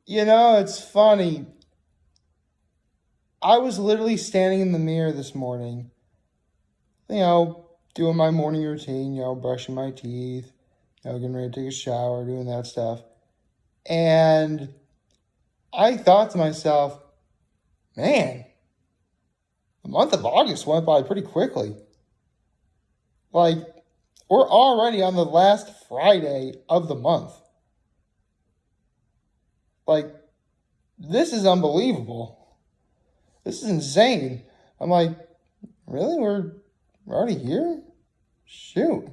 It's funny. I was literally standing in the mirror this morning, you know, doing my morning routine, brushing my teeth, getting ready to take a shower, doing that stuff. And I thought to myself, man, the month of August went by pretty quickly. Like, we're already on the last Friday of the month. Like, this is unbelievable. This is insane. I'm like, really? We're already here? Shoot.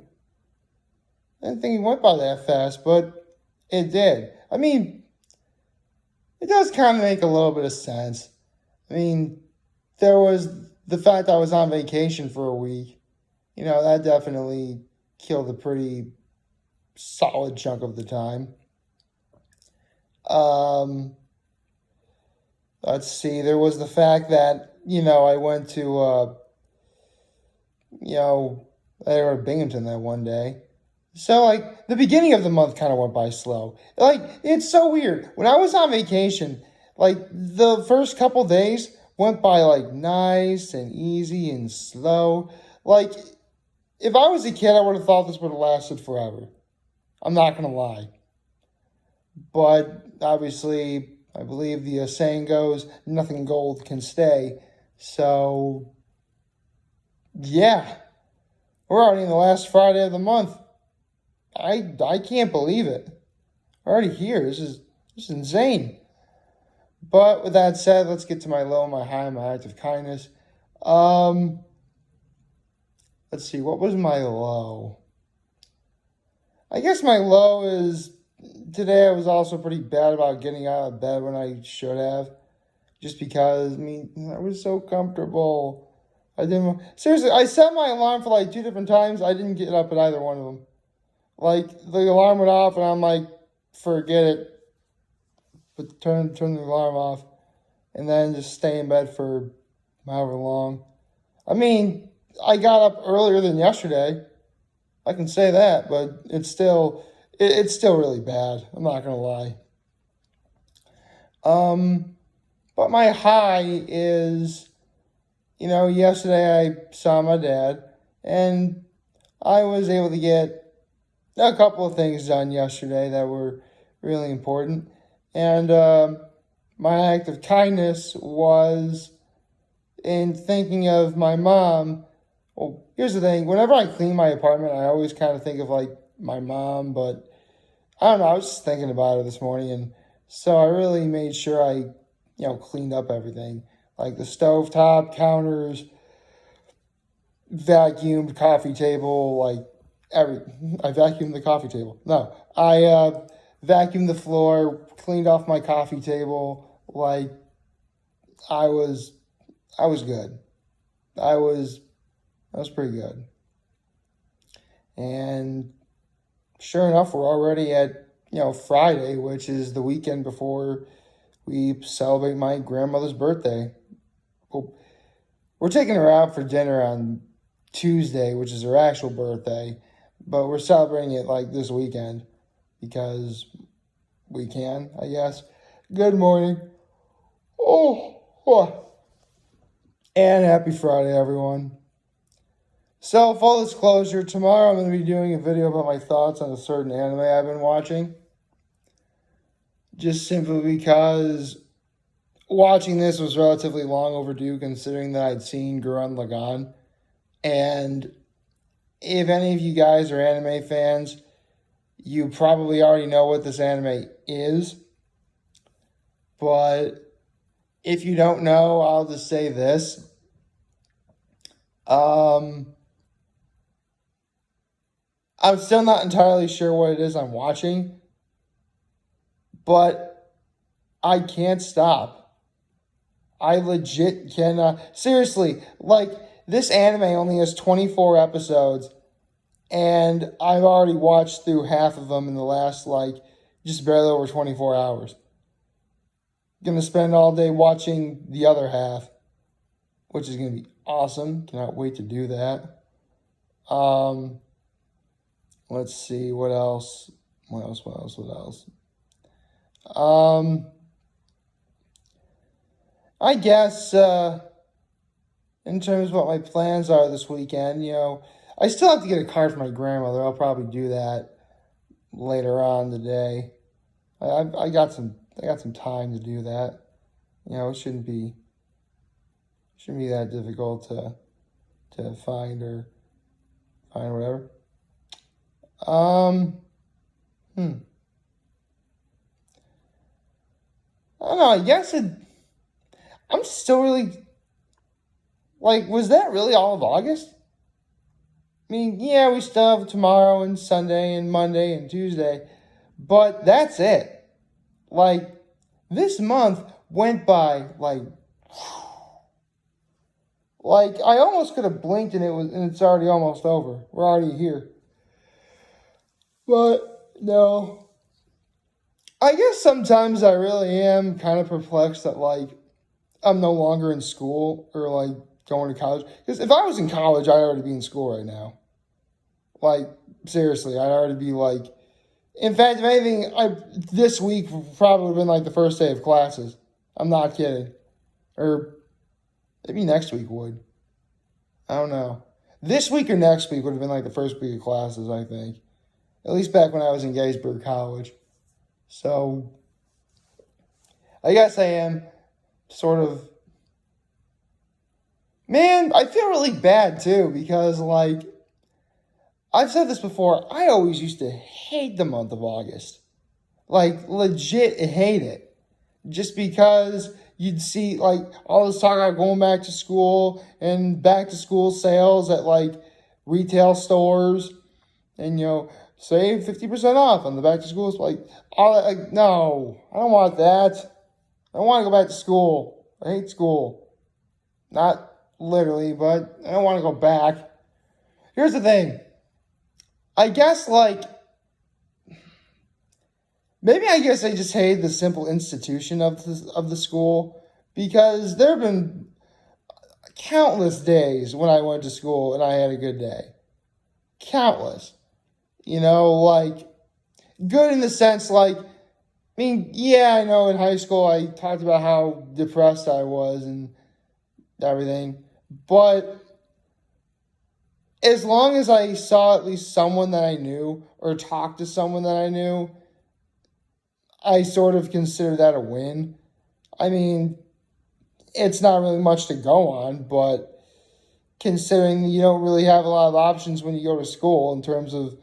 I didn't think it went by that fast, but it did. I mean, it does kind of make a little bit of sense. I mean, there was the fact I was on vacation for a week. That definitely killed a pretty solid chunk of the time. Let's see. There was the fact that, I went to, I went to Binghamton that one day. So, like, the beginning of the month kind of went by slow. Like, it's so weird. When I was on vacation, like, the first couple days went by, like, nice and easy and slow. Like, if I was a kid, I would have thought this would have lasted forever. I'm not going to lie. But, obviously, I believe the saying goes, nothing gold can stay. So, yeah. We're already in the last Friday of the month. I can't believe it. We're already here. This is insane. But with that said, let's get to my low, my high, my act of kindness. Let's see, what was my low? I guess my low is today I was also pretty bad about getting out of bed when I should have. Just because, I was so comfortable. Seriously, I set my alarm for like 2 different times. I didn't get up at either one of them. Like, the alarm went off, and I'm like, forget it. But turn the alarm off, and then just stay in bed for however long. I got up earlier than yesterday. I can say that, but it's still really bad. I'm not gonna lie. But my high is, yesterday I saw my dad, and I was able to get a couple of things done yesterday that were really important. And my act of kindness was in thinking of my mom. Well, here's the thing. Whenever I clean my apartment, I always kind of think of like my mom, but I don't know. I was just thinking about her this morning, and so I really made sure I, cleaned up everything. Like the stovetop, counters, vacuumed coffee table, like I vacuumed the coffee table. No, I vacuumed the floor, cleaned off my coffee table. Like, I was good. I was pretty good. And sure enough, we're already at, Friday, which is the weekend before we celebrate my grandmother's birthday. Well, we're taking her out for dinner on Tuesday, which is her actual birthday, but we're celebrating it like this weekend because we can, I guess. Good morning. Oh. And happy Friday, everyone. So, full disclosure, tomorrow I'm going to be doing a video about my thoughts on a certain anime I've been watching. Just simply because watching this was relatively long overdue, considering that I'd seen Gurren Lagann. And if any of you guys are anime fans, you probably already know what this anime is. But if you don't know, I'll just say this. I'm still not entirely sure what it is I'm watching, but I can't stop. I legit cannot. Seriously, like, this anime only has 24 episodes, and I've already watched through half of them in the last, just barely over 24 hours. Gonna spend all day watching the other half, which is gonna be awesome. Cannot wait to do that. Let's see what else. What else? What else? What else? Um, I guess in terms of what my plans are this weekend, I still have to get a card for my grandmother. I'll probably do that later on today. I got some time to do that. It shouldn't be that difficult to find or find whatever. Um, hmm. I don't know. I'm still really like. Was that really all of August? I mean, yeah, we still have tomorrow and Sunday and Monday and Tuesday, but that's it. Like this month went by like I almost could have blinked and it's already almost over. We're already here. But no. I guess sometimes I really am kind of perplexed that I'm no longer in school or going to college. Because if I was in college, I'd already be in school right now. Like seriously, I'd already be like. In fact, if anything, this week probably would have been like the first day of classes. I'm not kidding. Or maybe next week would. I don't know. This week or next week would have been like the first week of classes, I think. At least back when I was in Gettysburg College. So, I guess I am sort of. Man, I feel really bad too because, I've said this before, I always used to hate the month of August. Legit hate it. Just because you'd see, all this talk about going back to school and back to school sales at, retail stores and, save 50% off on the back to school. All that, no, I don't want that. I don't want to go back to school. I hate school. Not literally, but I don't want to go back. Here's the thing. I guess, maybe I just hate the simple institution of the school because there have been countless days when I went to school and I had a good day. Countless. Good in the sense, yeah, I know in high school I talked about how depressed I was and everything, but as long as I saw at least someone that I knew or talked to someone that I knew, I sort of consider that a win. I mean, it's not really much to go on, but considering you don't really have a lot of options when you go to school in terms of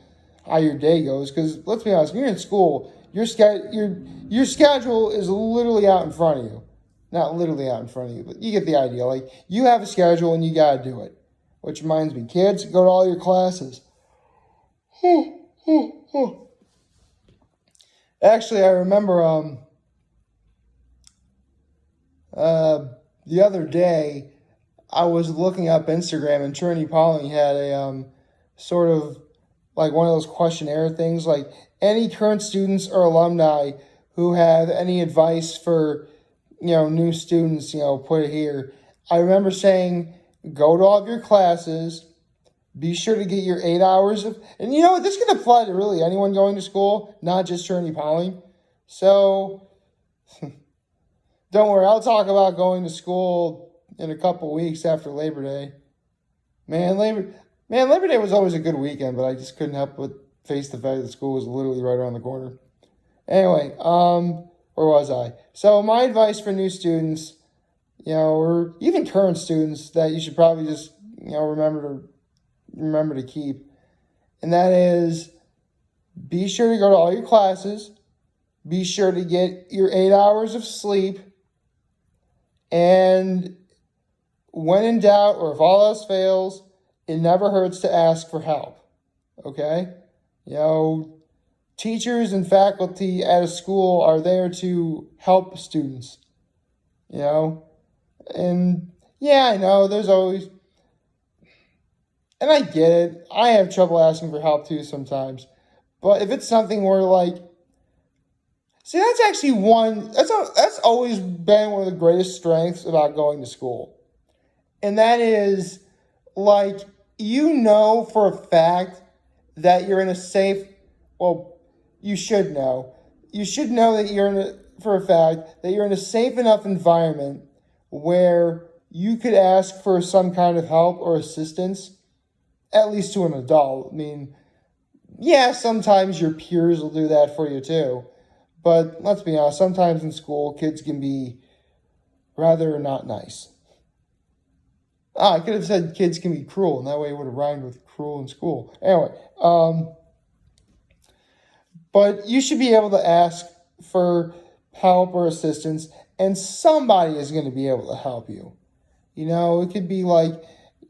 how your day goes, because let's be honest, when you're in school, your schedule is literally out in front of you. Not literally out in front of you, but you get the idea. You have a schedule and you got to do it. Which reminds me, kids, go to all your classes. Actually, I remember the other day, I was looking up Instagram and Trinity Pauling had a sort of one of those questionnaire things, any current students or alumni who have any advice for, new students, put it here. I remember saying, go to all of your classes, be sure to get your 8 hours of, and this can apply to really anyone going to school, not just Trinity Pauling. So, don't worry, I'll talk about going to school in a couple weeks after Labor Day. Labor Day was always a good weekend, but I just couldn't help but face the fact that school was literally right around the corner. Anyway, where was I? So my advice for new students, or even current students that you should probably just, remember to keep, and that is, be sure to go to all your classes, be sure to get your 8 hours of sleep, and when in doubt, or if all else fails, it never hurts to ask for help, okay? Teachers and faculty at a school are there to help students, and yeah, I know there's always, and I get it, I have trouble asking for help too sometimes, but if it's something where see, that's actually that's always been one of the greatest strengths about going to school, and that is, for a fact that you're in a safe, well, you should know. You should know that for a fact that you're in a safe enough environment where you could ask for some kind of help or assistance, at least to an adult. I mean, yeah, sometimes your peers will do that for you too. But let's be honest, sometimes in school, kids can be rather not nice. I could have said kids can be cruel, and that way it would have rhymed with cruel in school. Anyway, but you should be able to ask for help or assistance, and somebody is going to be able to help you. It could be like,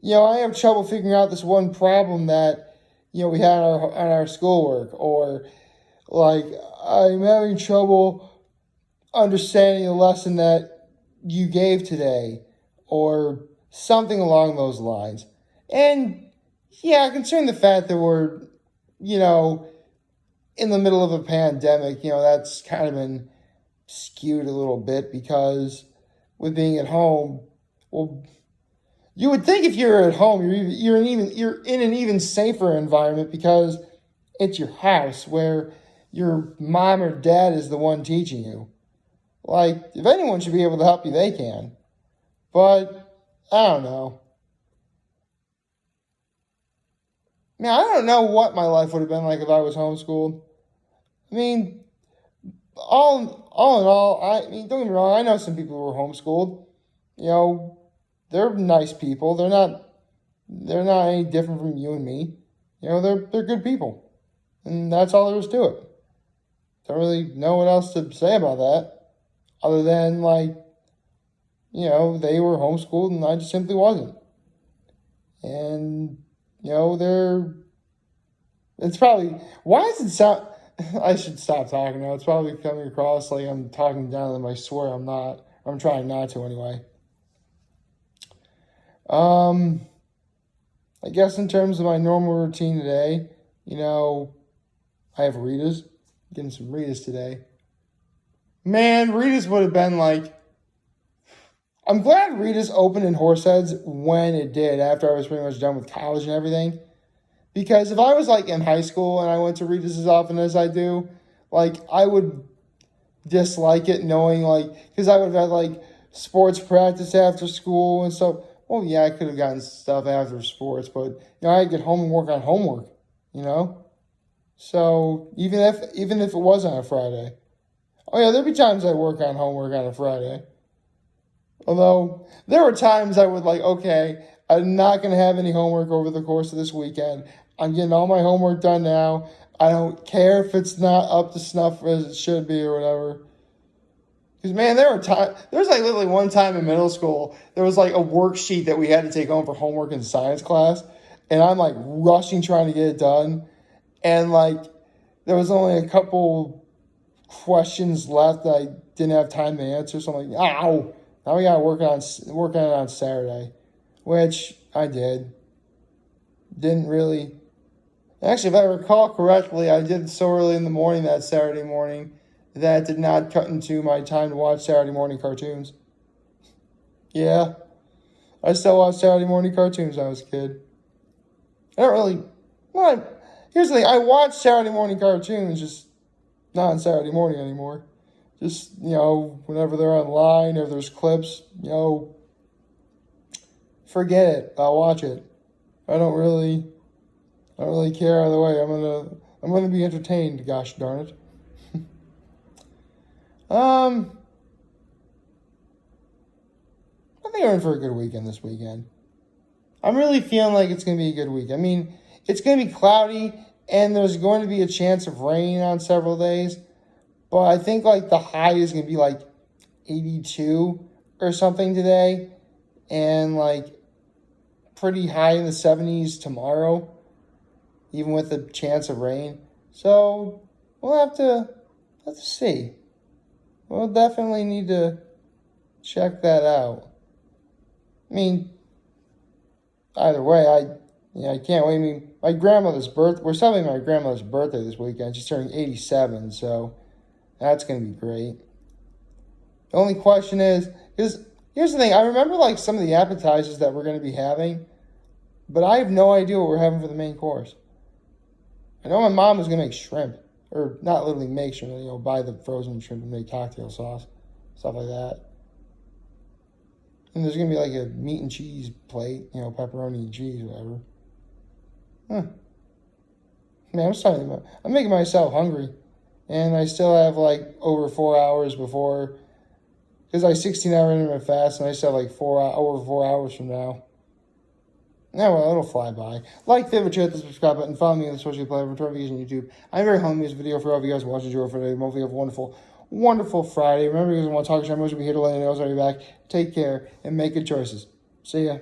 I have trouble figuring out this one problem that, we had on our schoolwork, or like, I'm having trouble understanding the lesson that you gave today, or something along those lines. And yeah, considering the fact that we're, in the middle of a pandemic, that's kind of been skewed a little bit because with being at home, well, you would think if you're at home, you're in an even safer environment because it's your house where your mom or dad is the one teaching you. Like, if anyone should be able to help you, they can. But I don't know. Man, I don't know what my life would have been like if I was homeschooled. I mean, all in all, don't get me wrong, I know some people who are homeschooled. They're nice people. They're not any different from you and me. They're good people. And that's all there is to it. Don't really know what else to say about that. Other than, like, they were homeschooled and I just simply wasn't. And, it's probably, why does it sound, I should stop talking now. It's probably coming across like I'm talking down to them. I swear I'm not. I'm trying not to anyway. I guess in terms of my normal routine today, I have Rita's. Getting some Rita's today. Man, Rita's would have been like, I'm glad Rita's opened in Horseheads when it did, after I was pretty much done with college and everything. Because if I was like in high school and I went to Rita's as often as I do, like I would dislike it knowing because I would have had like sports practice after school and stuff. Well, yeah, I could have gotten stuff after sports, but I'd get home and work on homework, So even if it was on a Friday. Oh yeah, there'd be times I'd work on homework on a Friday. Although there were times I would okay, I'm not going to have any homework over the course of this weekend. I'm getting all my homework done now. I don't care if it's not up to snuff as it should be or whatever. Because, man, there was literally one time in middle school, there was a worksheet that we had to take home for homework in science class. And I'm rushing trying to get it done. And there was only a couple questions left that I didn't have time to answer. So I'm ow, now we got to work on it on Saturday. Which I did. Didn't really. Actually, if I recall correctly, I did so early in the morning that Saturday morning that did not cut into my time to watch Saturday morning cartoons. Yeah. I still watch Saturday morning cartoons when I was a kid. I don't really. Well, here's the thing. I watch Saturday morning cartoons, just not on Saturday morning anymore. Just, whenever they're online or there's clips, forget it. I'll watch it. I don't really care either way. I'm gonna be entertained. Gosh darn it. I think I'm in for a good weekend this weekend. I'm really feeling like it's gonna be a good week. I mean, it's gonna be cloudy and there's going to be a chance of rain on several days, but I think the high is gonna be 82 or something today, and pretty high in the 70s tomorrow, even with a chance of rain. So we'll have to see. We'll definitely need to check that out. I mean, either way, I can't wait. I mean, we're celebrating my grandmother's birthday this weekend. She's turning 87, so that's going to be great. The only question is here's the thing. I remember some of the appetizers that we're going to be having, but I have no idea what we're having for the main course. I know my mom was going to make shrimp. or not literally make shrimp, buy the frozen shrimp and make cocktail sauce, stuff like that. And there's gonna be like a meat and cheese plate, pepperoni and cheese, whatever. Huh. Man, I'm making myself hungry, and I still have like over 4 hours before, because I 16-hour intermittent fast, and I still have like over 4 hours from now. Yeah, well, it'll fly by. Like, favorite, share, hit the subscribe button, follow me on the social platform, notifications on YouTube. I'm very hungry this video for all of you guys watching. Enjoy for today. Hopefully you have a wonderful, wonderful Friday. Remember, you guys want to talk to you, I'm going to be here to let you know I'll be back. Take care and make good choices. See ya.